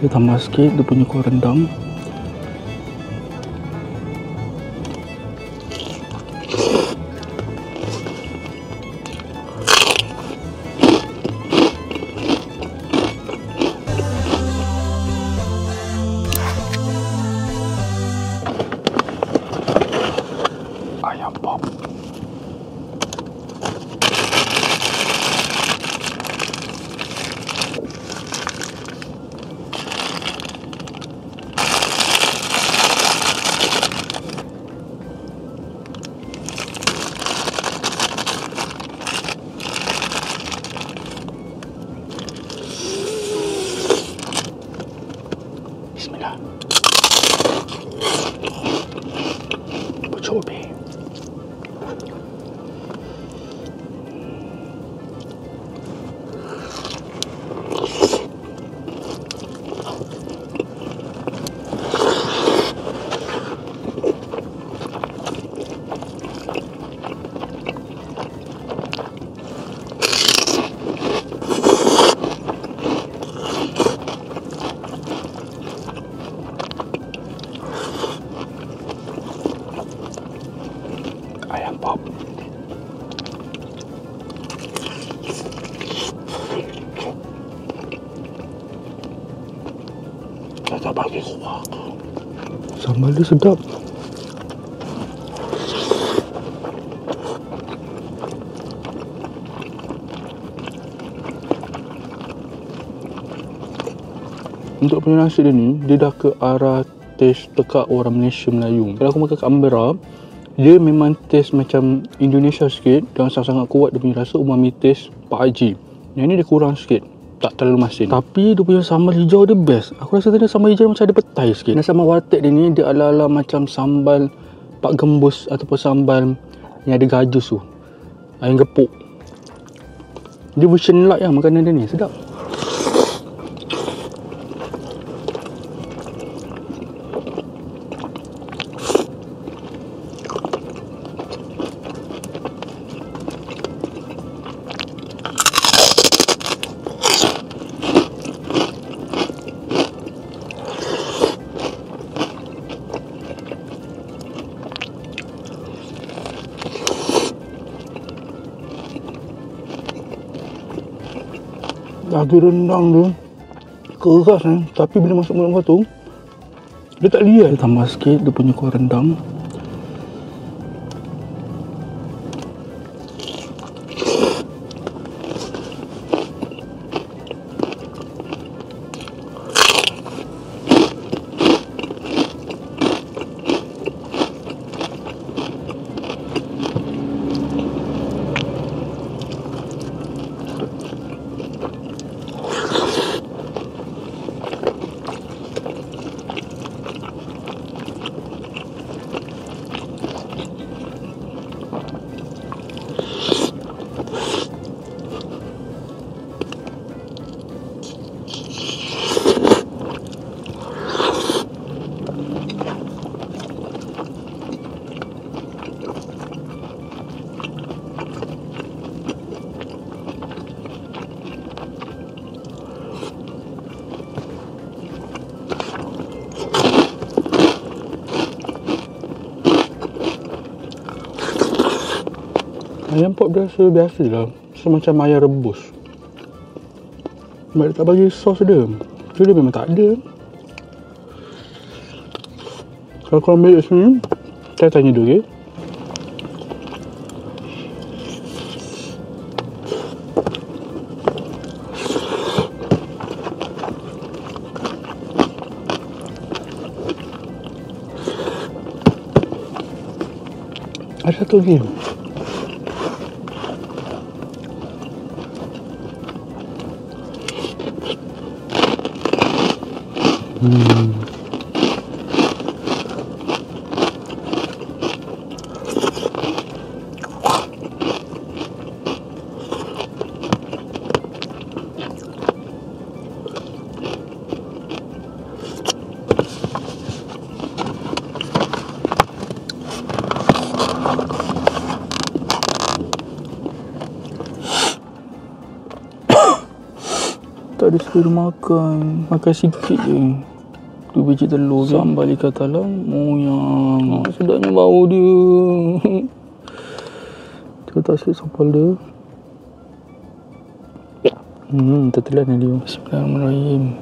Saya tambah sikit dia punya kuah rendang. Ayam pop. Bismillah. Bercoba. Ayam pop. Tak bagi kuah. Sambal dia sedap. Untuk punya nasi dia ni, dia dah ke arah taste tekak orang Malaysia Melayu. Kalau aku makan kat Canberra, dia memang taste macam Indonesia sikit dan sangat-sangat kuat dia punya rasa umami taste Pak Haji. Yang ni dia kurang sikit, tak terlalu masin. Tapi dia punya sambal hijau dia best. Aku rasa tadi sambal hijau macam ada petai sikit. Dan sambal warteg dia ni, dia ala-ala macam sambal Pak Gembus ataupun sambal yang ada gajus tu, ayam gepuk. Dia version light lah makanan dia ni, sedap. Daging rendang tu keras tapi bila masuk mulut kau tu dia tak liat. Dia tambah sikit dia punya kuah rendang. Ayam pop dia rasa biasa lah, semacam ayam rebus. Sebab dia tak bagi sos dia, so dia memang tak ada. Kalau korang ambil kat sini, saya tanya dulu, okay? Ada satu lagi. Tak ada selera makan. Makan sikit je. 2 biji telur, sambal ikan talang, moyang. Sedapnya bau dia. Kita tak sikit sambal dia. Tertelan dia. Bismillahirrahmanirrahim.